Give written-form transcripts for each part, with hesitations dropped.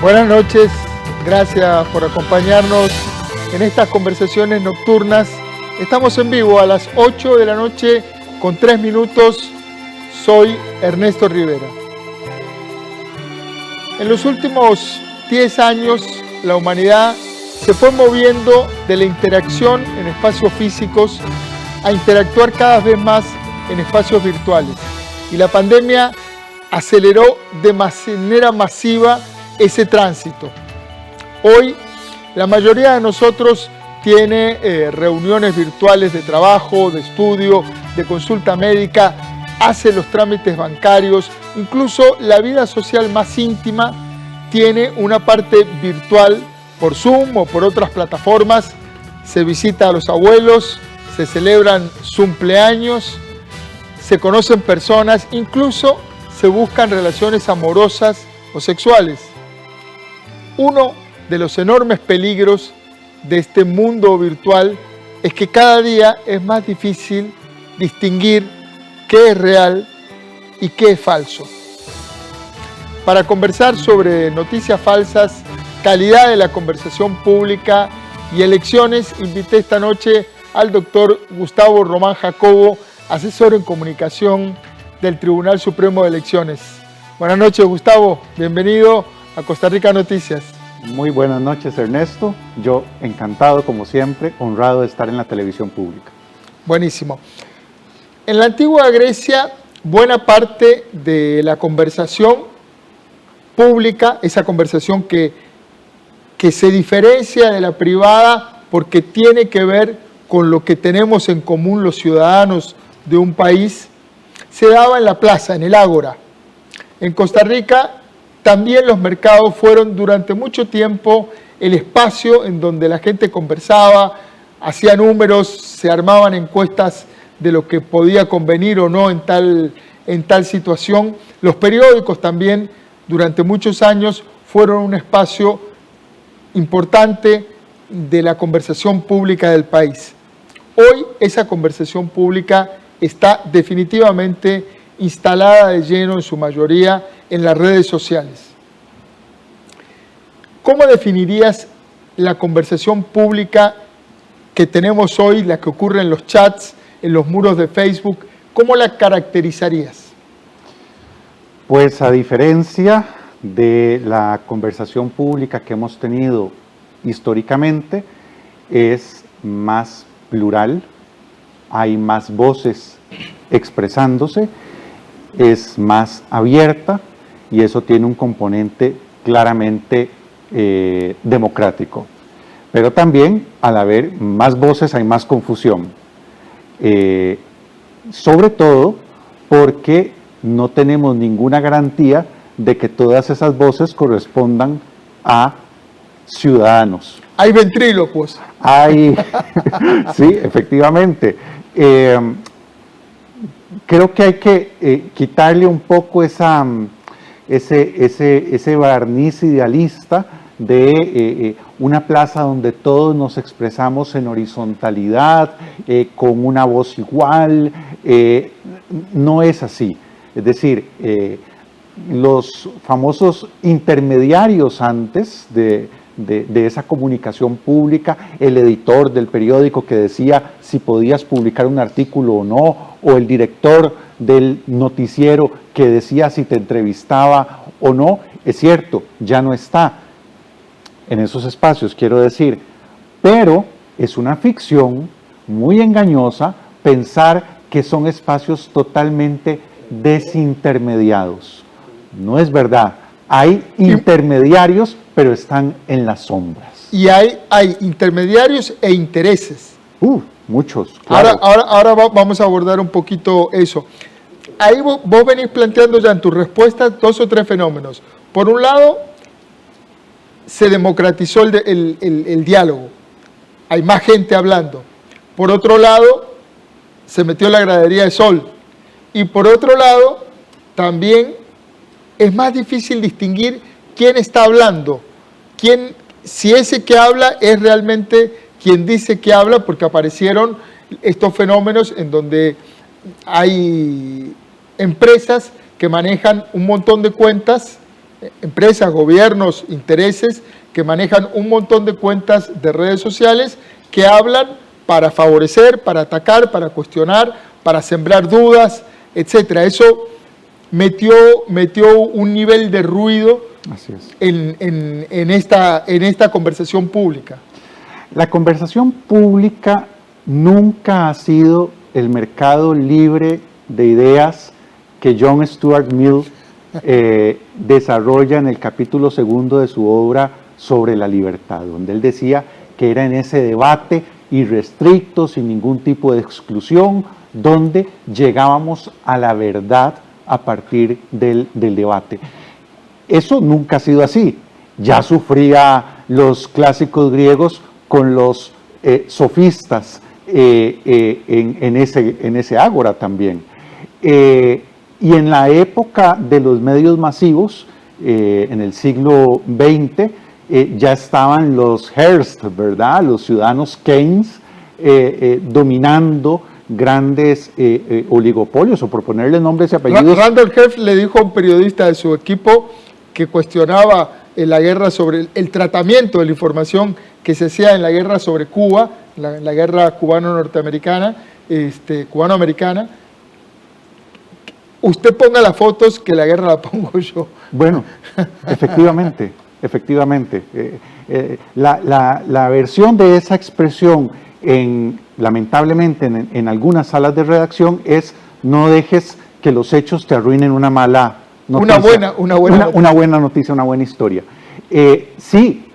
Buenas noches, gracias por acompañarnos en estas conversaciones nocturnas. Estamos en vivo a las 8 de la noche con 3 minutos. Soy Ernesto Rivera. En los últimos 10 años, la humanidad se fue moviendo de la interacción en espacios físicos a interactuar cada vez más en espacios virtuales. Y la pandemia aceleró de manera masiva ese tránsito. Hoy, la mayoría de nosotros tiene reuniones virtuales de trabajo, de estudio, de consulta médica, hace los trámites bancarios, incluso la vida social más íntima tiene una parte virtual por Zoom o por otras plataformas. Se visita a los abuelos, se celebran cumpleaños, se conocen personas, incluso se buscan relaciones amorosas o sexuales. Uno de los enormes peligros de este mundo virtual es que cada día es más difícil distinguir qué es real y qué es falso. Para conversar sobre noticias falsas, calidad de la conversación pública y elecciones, invité esta noche al doctor Gustavo Román Jacobo, asesor en comunicación del Tribunal Supremo de Elecciones. Buenas noches, Gustavo. Bienvenido a Costa Rica Noticias. Muy buenas noches, Ernesto. Yo encantado, como siempre, honrado de estar en la televisión pública. Buenísimo. En la antigua Grecia, buena parte de la conversación pública, esa conversación que se diferencia de la privada porque tiene que ver con lo que tenemos en común los ciudadanos de un país, se daba en la plaza, en el ágora. En Costa Rica también los mercados fueron durante mucho tiempo el espacio en donde la gente conversaba, hacía números, se armaban encuestas de lo que podía convenir o no en tal situación. Los periódicos también durante muchos años fueron un espacio importante de la conversación pública del país. Hoy esa conversación pública está definitivamente instalada de lleno en su mayoría en las redes sociales. ¿Cómo definirías la conversación pública que tenemos hoy, la que ocurre en los chats, en los muros de Facebook? ¿Cómo la caracterizarías? Pues a diferencia de la conversación pública que hemos tenido históricamente, es más plural, hay más voces expresándose, es más abierta y eso tiene un componente claramente democrático. Pero también, al haber más voces, hay más confusión. Sobre todo porque no tenemos ninguna garantía de que todas esas voces correspondan a ciudadanos. Hay ventrílocos. Sí, efectivamente. Creo que hay que quitarle un poco ese barniz idealista de una plaza donde todos nos expresamos en horizontalidad, con una voz igual. No es así. Es decir, los famosos intermediarios antes de esa comunicación pública, el editor del periódico que decía si podías publicar un artículo o no, o el director del noticiero que decía si te entrevistaba o no, es cierto, ya no está en esos espacios, quiero decir, pero es una ficción muy engañosa pensar que son espacios totalmente desintermediados. No es verdad. Hay intermediarios, pero están en las sombras. Y hay intermediarios e intereses. Muchos, claro. Ahora vamos a abordar un poquito eso. Ahí vos venís planteando ya en tu respuesta 2 o 3 fenómenos. Por un lado, se democratizó el diálogo. Hay más gente hablando. Por otro lado, se metió la gradería de sol. Y por otro lado, también es más difícil distinguir quién está hablando, si ese que habla es realmente quien dice que habla, porque aparecieron estos fenómenos en donde hay empresas que manejan un montón de cuentas empresas, gobiernos, intereses que manejan un montón de cuentas de redes sociales que hablan para favorecer, para atacar, para cuestionar, para sembrar dudas, etc. Eso metió un nivel de ruido en esta conversación pública. La conversación pública nunca ha sido el mercado libre de ideas que John Stuart Mill desarrolla en el capítulo 2 de su obra Sobre la libertad, donde él decía que era en ese debate irrestricto, sin ningún tipo de exclusión, donde llegábamos a la verdad a partir del debate. Eso nunca ha sido así. Ya sufría los clásicos griegos con los sofistas en ese ágora también. Y en la época de los medios masivos, en el siglo XX, ya estaban los Hearst, ¿verdad? Los ciudadanos Keynes dominando grandes oligopolios, o por ponerle nombres y apellidos. Randall Hearst le dijo a un periodista de su equipo que cuestionaba la guerra sobre el tratamiento de la información que se hacía en la guerra sobre Cuba, la guerra cubano-norteamericana, cubano-americana. Usted ponga las fotos, que la guerra la pongo yo. Bueno, efectivamente. La versión de esa expresión, lamentablemente, en algunas salas de redacción es: no dejes que los hechos te arruinen una mala noticia. Una buena noticia, una buena historia. Sí,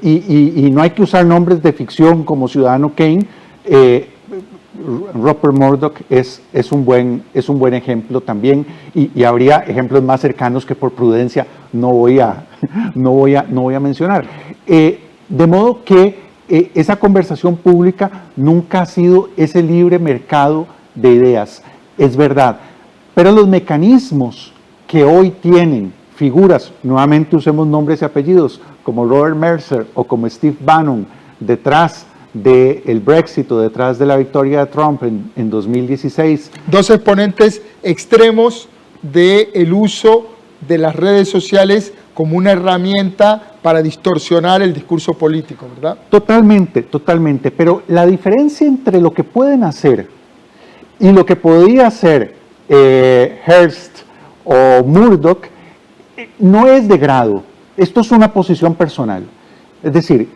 y no hay que usar nombres de ficción como Ciudadano Kane. Rupert Murdoch es un buen ejemplo también, y habría ejemplos más cercanos que por prudencia no voy a mencionar. De modo que esa conversación pública nunca ha sido ese libre mercado de ideas, es verdad, pero los mecanismos que hoy tienen figuras, nuevamente usemos nombres y apellidos, como Robert Mercer o como Steve Bannon, detrás del Brexit o detrás de la victoria de Trump en 2016. Dos exponentes extremos del uso de las redes sociales como una herramienta para distorsionar el discurso político, ¿verdad? Totalmente, pero la diferencia entre lo que pueden hacer y lo que podía hacer Hearst o Murdoch no es de grado. Esto es una posición personal. Es decir,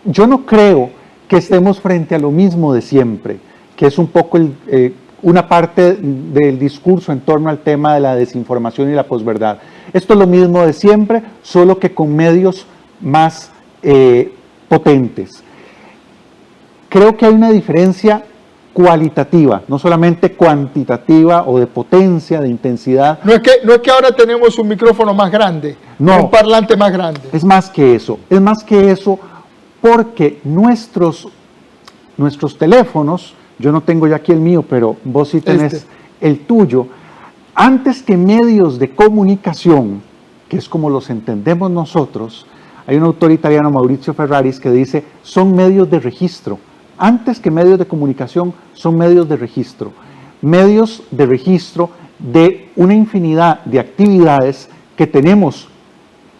yo no creo que estemos frente a lo mismo de siempre, que es un poco una parte del discurso en torno al tema de la desinformación y la posverdad. Esto es lo mismo de siempre, solo que con medios más potentes. Creo que hay una diferencia cualitativa, no solamente cuantitativa o de potencia, de intensidad. No es que ahora tenemos un micrófono más grande, no, un parlante más grande. Es más que eso, porque nuestros teléfonos, yo no tengo ya aquí el mío, pero vos sí tenés el tuyo, antes que medios de comunicación, que es como los entendemos nosotros, hay un autor italiano, Maurizio Ferraris, que dice: son medios de registro. Antes que medios de comunicación, son medios de registro de una infinidad de actividades que tenemos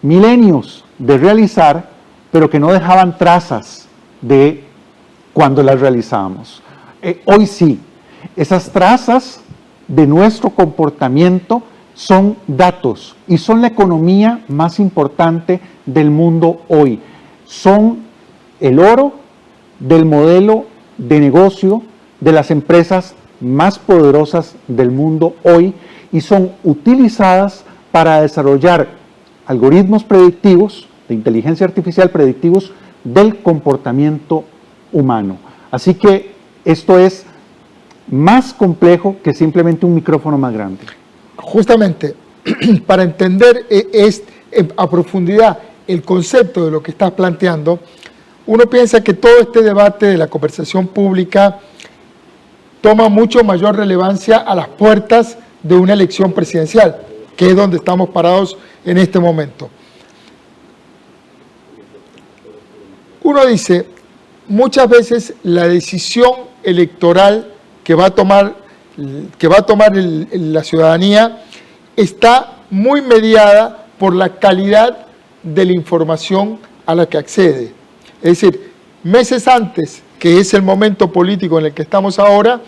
milenios de realizar, pero que no dejaban trazas de cuando las realizábamos. Hoy sí, esas trazas de nuestro comportamiento son datos y son la economía más importante del mundo hoy. Son el oro del modelo de negocio de las empresas más poderosas del mundo hoy, y son utilizadas para desarrollar algoritmos predictivos de inteligencia artificial, predictivos del comportamiento humano. Así que esto es más complejo que simplemente un micrófono más grande. Justamente, para entender a profundidad el concepto de lo que estás planteando, uno piensa que todo este debate de la conversación pública toma mucho mayor relevancia a las puertas de una elección presidencial, que es donde estamos parados en este momento. Uno dice, muchas veces la decisión electoral que va a tomar la ciudadanía está muy mediada por la calidad de la información a la que accede. Es decir, meses antes, que es el momento político en el que estamos ahora,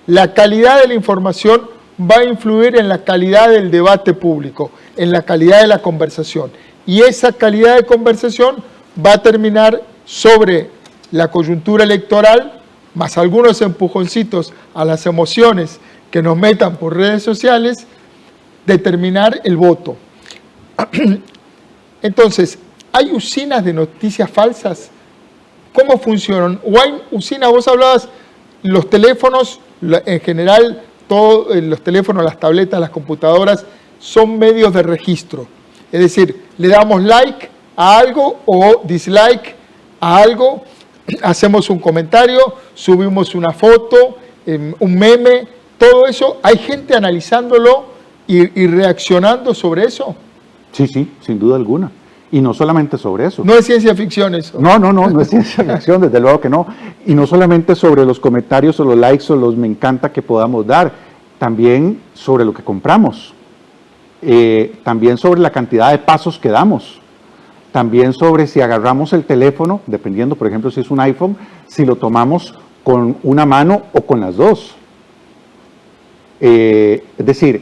la calidad de la información va a influir en la calidad del debate público, en la calidad de la conversación. Y esa calidad de conversación va a terminar sobre la coyuntura electoral, más algunos empujoncitos a las emociones que nos metan por redes sociales, determinar el voto. Entonces, ¿hay usinas de noticias falsas? ¿Cómo funcionan? O hay usinas, vos hablabas, los teléfonos, en general, todos los teléfonos, las tabletas, las computadoras, son medios de registro. Es decir, le damos like a algo o dislike a algo, hacemos un comentario, subimos una foto, un meme, todo eso. ¿Hay gente analizándolo y reaccionando sobre eso? Sí, sí, sin duda alguna. Y no solamente sobre eso. No es ciencia ficción eso. No es ciencia ficción, desde luego que no. Y no solamente sobre los comentarios o los likes o los me encanta que podamos dar, también sobre lo que compramos, también sobre la cantidad de pasos que damos, también sobre si agarramos el teléfono, dependiendo, por ejemplo, si es un iPhone, si lo tomamos con una mano o con las dos. Es decir,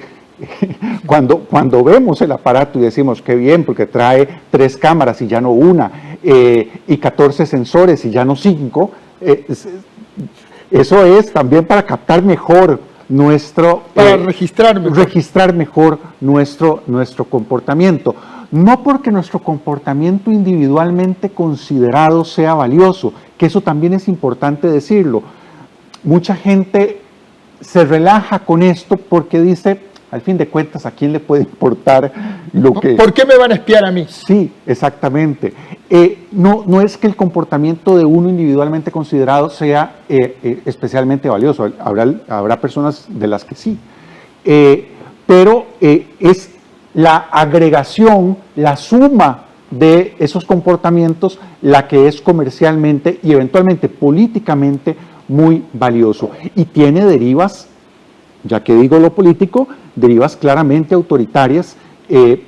cuando vemos el aparato y decimos qué bien porque trae 3 cámaras y ya no una, y 14 sensores y ya no 5, eso es también para captar mejor registrar mejor nuestro comportamiento. No porque nuestro comportamiento individualmente considerado sea valioso, que eso también es importante decirlo. Mucha gente se relaja con esto porque dice, al fin de cuentas, ¿a quién le puede importar lo que... ¿Por qué me van a espiar a mí? Sí, exactamente. No es que el comportamiento de uno individualmente considerado sea especialmente valioso. Habrá personas de las que sí. Pero es la agregación, la suma de esos comportamientos la que es comercialmente y eventualmente políticamente muy valioso. Y tiene derivas, ya que digo lo político, derivas claramente autoritarias,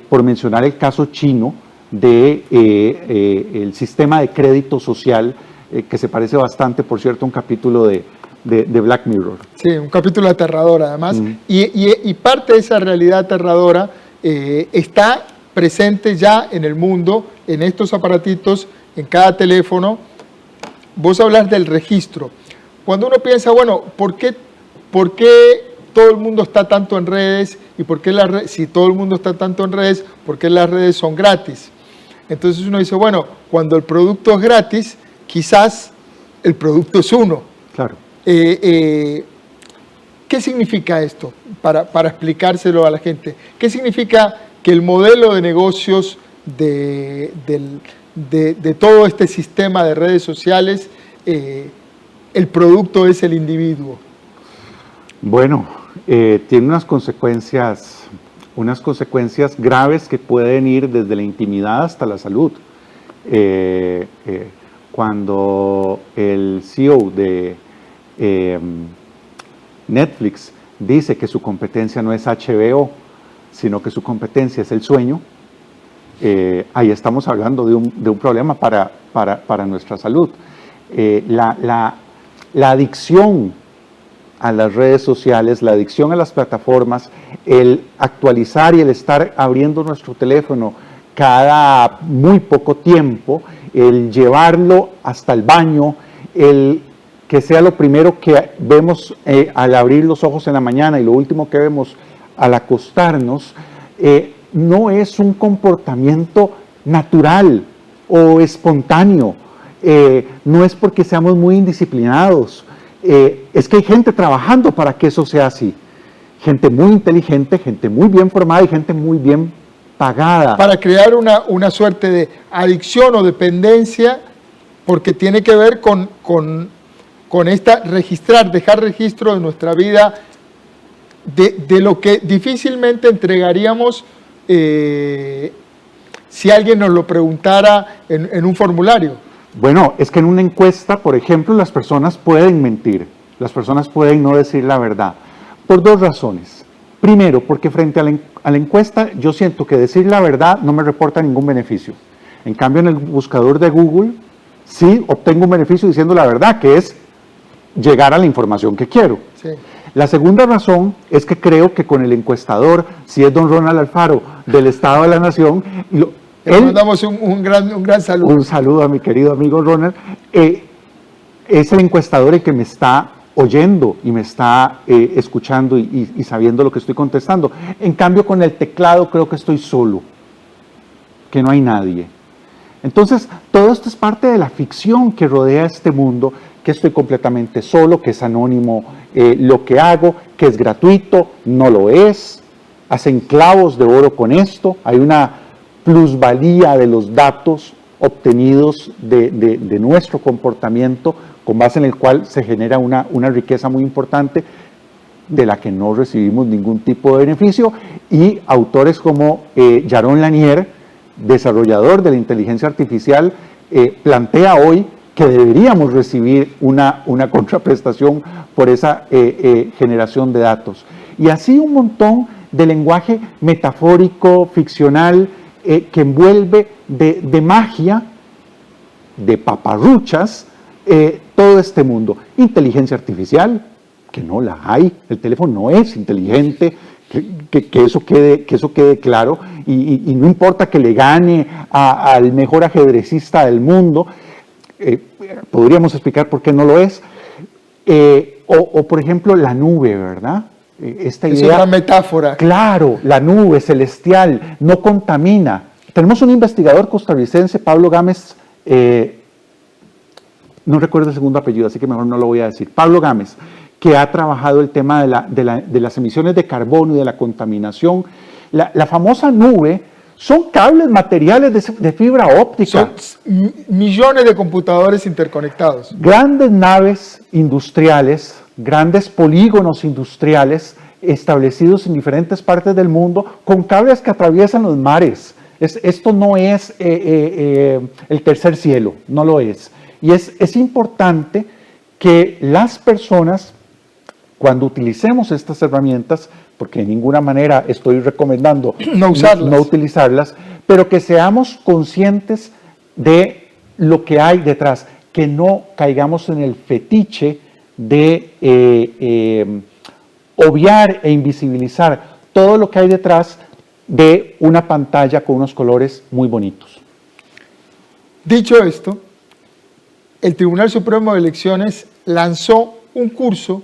por mencionar el caso chino el sistema de crédito social, que se parece bastante, por cierto, a un capítulo de Black Mirror. Sí, un capítulo aterrador además, y parte de esa realidad aterradora está presente ya en el mundo, en estos aparatitos, en cada teléfono. Vos hablas del registro. Cuando uno piensa, bueno, ¿por qué todo el mundo está tanto en redes? ¿Y por qué si todo el mundo está tanto en redes, por qué las redes son gratis? Entonces uno dice, bueno, cuando el producto es gratis, quizás el producto es uno. Claro. ¿Qué significa esto? Para explicárselo a la gente. ¿Qué significa que el modelo de negocios de todo este sistema de redes sociales, el producto es el individuo? Bueno, tiene unas consecuencias graves que pueden ir desde la intimidad hasta la salud. Cuando el CEO de Netflix dice que su competencia no es HBO, sino que su competencia es el sueño, ahí estamos hablando de un problema para nuestra salud. La adicción a las redes sociales, la adicción a las plataformas, el actualizar y el estar abriendo nuestro teléfono cada muy poco tiempo, el llevarlo hasta el baño, el que sea lo primero que vemos al abrir los ojos en la mañana y lo último que vemos al acostarnos, no es un comportamiento natural o espontáneo, no es porque seamos muy indisciplinados, es que hay gente trabajando para que eso sea así, gente muy inteligente, gente muy bien formada y gente muy bien pagada. Para crear una suerte de adicción o dependencia, porque tiene que ver con dejar registro de nuestra vida, de lo que difícilmente entregaríamos si alguien nos lo preguntara en un formulario. Bueno, es que en una encuesta, por ejemplo, las personas pueden mentir, las personas pueden no decir la verdad, por 2 razones. Primero, porque frente a la encuesta yo siento que decir la verdad no me reporta ningún beneficio. En cambio, en el buscador de Google sí obtengo un beneficio diciendo la verdad, que es llegar a la información que quiero. Sí. La segunda razón es que creo que con el encuestador, si es don Ronald Alfaro del Estado de la Nación, Le mandamos un gran saludo. Un saludo a mi querido amigo Ronald. Es el encuestador el que me está oyendo y me está escuchando y sabiendo lo que estoy contestando. En cambio, con el teclado creo que estoy solo, que no hay nadie. Entonces, todo esto es parte de la ficción que rodea este mundo, que estoy completamente solo, que es anónimo lo que hago, que es gratuito, no lo es. Hacen clavos de oro con esto. Hay una plusvalía de los datos obtenidos de nuestro comportamiento, con base en el cual se genera una riqueza muy importante de la que no recibimos ningún tipo de beneficio, y autores como Jaron Lanier, desarrollador de la inteligencia artificial, plantea hoy que deberíamos recibir una contraprestación por esa generación de datos. Y así un montón de lenguaje metafórico, ficcional, que envuelve de magia, de paparruchas, todo este mundo. Inteligencia artificial, que no la hay, el teléfono no es inteligente, que eso quede claro, y no importa que le gane al mejor ajedrecista del mundo, podríamos explicar por qué no lo es, o por ejemplo la nube, ¿verdad? Esta idea, es una metáfora. Claro, la nube celestial no contamina. Tenemos un investigador costarricense, Pablo Gámez, no recuerdo el segundo apellido, así que mejor no lo voy a decir, Pablo Gámez, que ha trabajado el tema de las emisiones de carbono y de la contaminación. La famosa nube son cables materiales de fibra óptica. Son millones de computadores interconectados. Grandes naves industriales, grandes polígonos industriales establecidos en diferentes partes del mundo con cables que atraviesan los mares. Esto no es el tercer cielo, no lo es. Y es importante que las personas, cuando utilicemos estas herramientas, porque de ninguna manera estoy recomendando no utilizarlas, pero que seamos conscientes de lo que hay detrás, que no caigamos en el fetiche de obviar e invisibilizar todo lo que hay detrás de una pantalla con unos colores muy bonitos. Dicho esto, el Tribunal Supremo de Elecciones lanzó un curso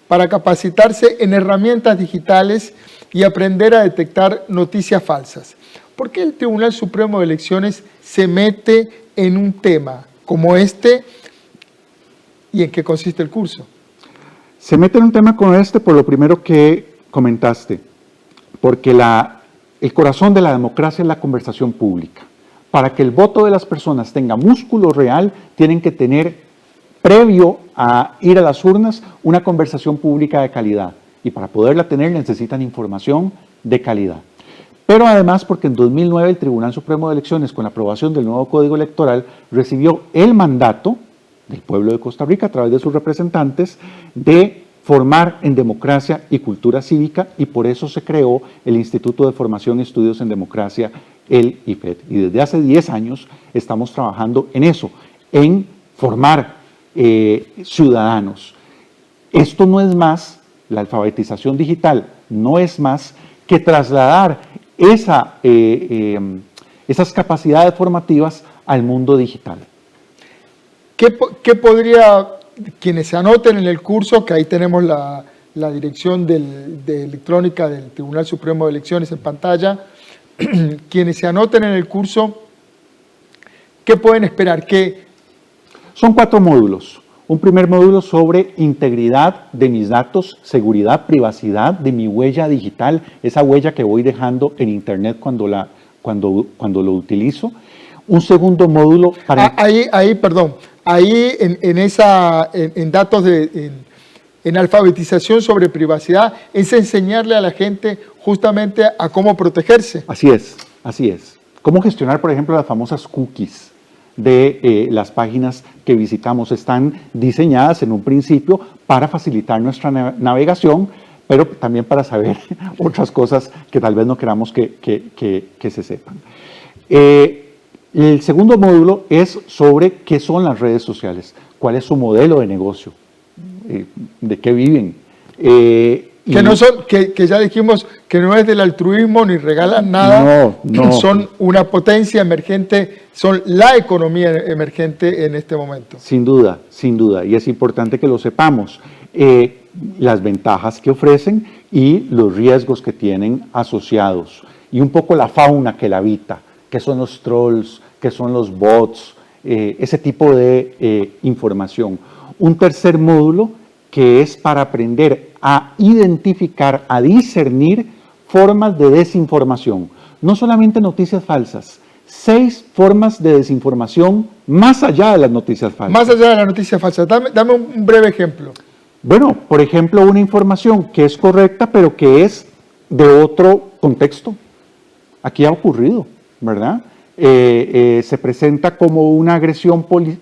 para capacitarse en herramientas digitales y aprender a detectar noticias falsas. ¿Por qué el Tribunal Supremo de Elecciones se mete en un tema como este y en qué consiste el curso? Se mete en un tema como este por lo primero que comentaste, porque el corazón de la democracia es la conversación pública. Para que el voto de las personas tenga músculo real, tienen que tener, previo a ir a las urnas, una conversación pública de calidad. Y para poderla tener necesitan información de calidad. Pero además porque en 2009 el Tribunal Supremo de Elecciones, con la aprobación del nuevo Código Electoral, recibió el mandato del pueblo de Costa Rica a través de sus representantes de formar en democracia y cultura cívica, y por eso se creó el Instituto de Formación y Estudios en Democracia, el IFED. Y desde hace 10 años estamos trabajando en eso, en formar ciudadanos. Esto no es más, la alfabetización digital no es más que trasladar esas capacidades formativas al mundo digital. ¿Qué podría, quienes se anoten en el curso, que ahí tenemos la dirección de electrónica del Tribunal Supremo de Elecciones en pantalla, quienes se anoten en el curso, ¿qué pueden esperar? Son 4 módulos. Un primer módulo sobre integridad de mis datos, seguridad, privacidad de mi huella digital, esa huella que voy dejando en Internet cuando lo utilizo. Un segundo módulo para... Ahí en datos en alfabetización sobre privacidad, es enseñarle a la gente justamente a cómo protegerse. Así es. Cómo gestionar, por ejemplo, las famosas cookies de las páginas que visitamos. Están diseñadas en un principio para facilitar nuestra navegación, pero también para saber otras cosas que tal vez no queramos que se sepan. El segundo módulo es sobre qué son las redes sociales, cuál es su modelo de negocio, de qué viven. Que ya dijimos que no es del altruismo ni regalan nada, no. Son una potencia emergente, son la economía emergente en este momento. Sin duda, y es importante que lo sepamos, las ventajas que ofrecen y los riesgos que tienen asociados, y un poco la fauna que la habita, que son los trolls, que son los bots, ese tipo de información. Un tercer módulo que es para aprender a identificar, a discernir formas de desinformación. No solamente noticias falsas, 6 formas de desinformación más allá de las noticias falsas. Más allá de las noticias falsas. Dame un breve ejemplo. Bueno, por ejemplo, una información que es correcta, pero que es de otro contexto. Aquí ha ocurrido, ¿verdad? Se presenta como una agresión política.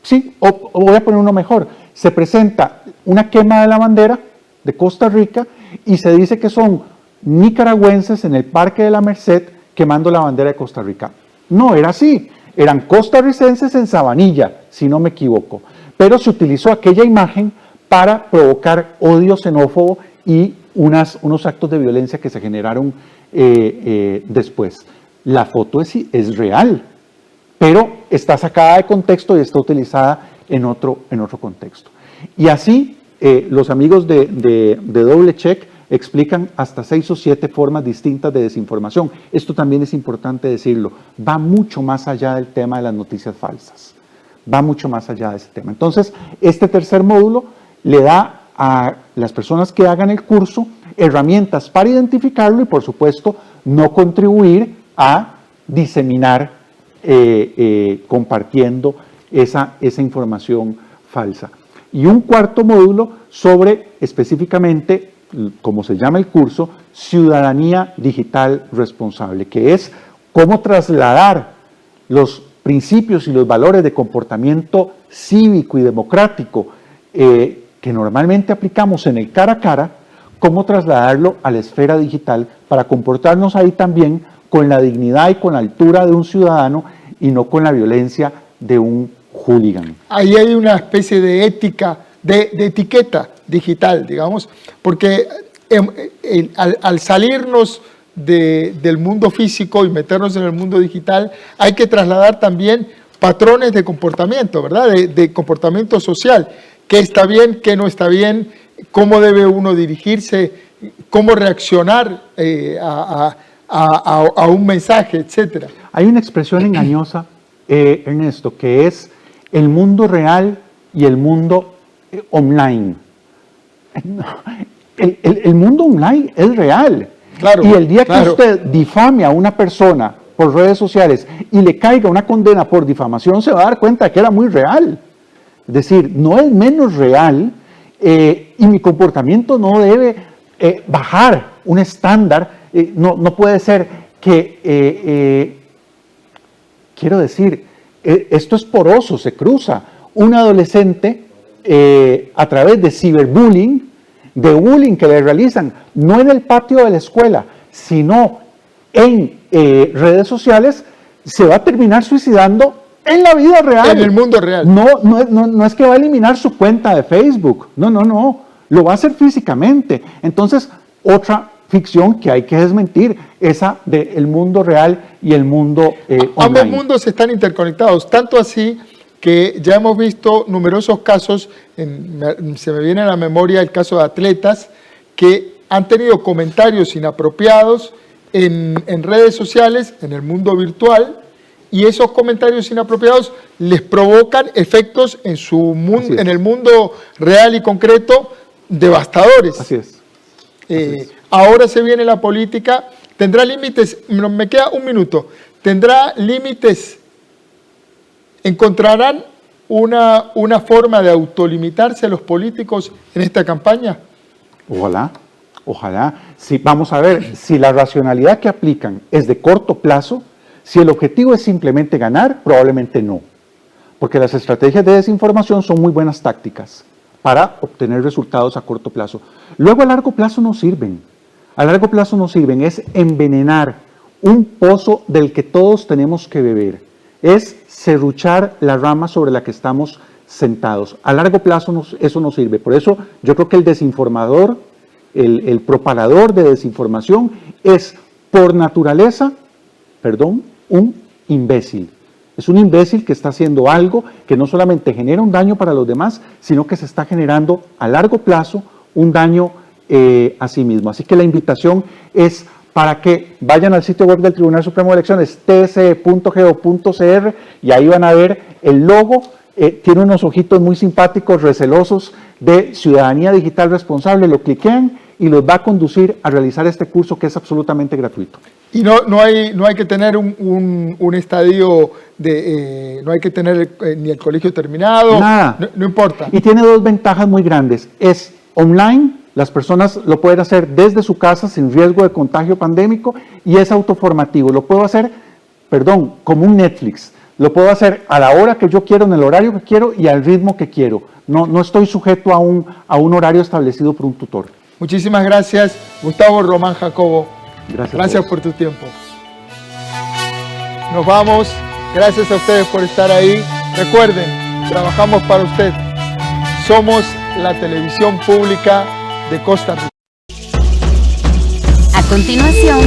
Sí, o voy a poner uno mejor. Se presenta una quema de la bandera de Costa Rica y se dice que son nicaragüenses en el Parque de la Merced quemando la bandera de Costa Rica. No era así, eran costarricenses en Sabanilla, si no me equivoco, pero se utilizó aquella imagen para provocar odio xenófobo y unos actos de violencia que se generaron después. La foto es real, pero está sacada de contexto y está utilizada en otro contexto. Y así los amigos de Doble Check explican hasta 6 o 7 formas distintas de desinformación. Esto también es importante decirlo, va mucho más allá del tema de las noticias falsas, va mucho más allá de ese tema. Entonces, este tercer módulo le da a las personas que hagan el curso herramientas para identificarlo y, por supuesto, no contribuir a diseminar, compartiendo esa información falsa. Y un cuarto módulo sobre específicamente, como se llama el curso, Ciudadanía Digital Responsable, que es cómo trasladar los principios y los valores de comportamiento cívico y democrático que normalmente aplicamos en el cara a cara, cómo trasladarlo a la esfera digital para comportarnos ahí también con la dignidad y con la altura de un ciudadano y no con la violencia de un hooligan. Ahí hay una especie de ética, de etiqueta digital, digamos, porque al salirnos del mundo físico y meternos en el mundo digital, hay que trasladar también patrones de comportamiento, ¿verdad? De comportamiento social, qué está bien, qué no está bien, cómo debe uno dirigirse, cómo reaccionar a un mensaje, etc. Hay una expresión engañosa, Ernesto, que es el mundo real y el mundo online. El mundo online es real. Claro, y el día que usted difame a una persona por redes sociales y le caiga una condena por difamación, se va a dar cuenta de que era muy real. Es decir, no es menos real y mi comportamiento no debe bajar un estándar. No puede ser que, quiero decir, esto es poroso, se cruza. Un adolescente a través de ciberbullying, de bullying que le realizan, no en el patio de la escuela, sino en redes sociales, se va a terminar suicidando en la vida real. En el mundo real. No es que va a eliminar su cuenta de Facebook, no, lo va a hacer físicamente. Entonces, otra ficción que hay que desmentir, esa del mundo real y el mundo online. Ambos mundos están interconectados, tanto así que ya hemos visto numerosos casos, se me viene a la memoria el caso de atletas que han tenido comentarios inapropiados en redes sociales, en el mundo virtual, y esos comentarios inapropiados les provocan efectos en su mundo, en el mundo real y concreto devastadores. Así es. Ahora se viene la política, tendrá límites, me queda un minuto, tendrá límites. ¿Encontrarán una forma de autolimitarse los políticos en esta campaña? Ojalá. Sí, vamos a ver, si la racionalidad que aplican es de corto plazo, si el objetivo es simplemente ganar, probablemente no. Porque las estrategias de desinformación son muy buenas tácticas, para obtener resultados a corto plazo. Luego a largo plazo no sirven. A largo plazo no sirven, es envenenar un pozo del que todos tenemos que beber. Es serruchar la rama sobre la que estamos sentados. A largo plazo eso no sirve. Por eso yo creo que el desinformador, el propagador de desinformación es por naturaleza, un imbécil. Es un imbécil que está haciendo algo que no solamente genera un daño para los demás, sino que se está generando a largo plazo un daño a sí mismo. Así que la invitación es para que vayan al sitio web del Tribunal Supremo de Elecciones, tse.go.cr, y ahí van a ver el logo. Tiene unos ojitos muy simpáticos, recelosos, de Ciudadanía Digital Responsable. Lo cliquean y los va a conducir a realizar este curso, que es absolutamente gratuito. Y no hay que tener un estadio, no hay que tener ni el colegio terminado. Nada. No importa. Y tiene dos ventajas muy grandes. Es online, las personas lo pueden hacer desde su casa sin riesgo de contagio pandémico, y es autoformativo. Lo puedo hacer, como un Netflix. Lo puedo hacer a la hora que yo quiero, en el horario que quiero y al ritmo que quiero. No estoy sujeto a un horario establecido por un tutor. Muchísimas gracias, Gustavo Román Jacobo. Gracias por tu tiempo. Nos vamos. Gracias a ustedes por estar ahí. Recuerden, trabajamos para usted. Somos la televisión pública de Costa Rica. A continuación,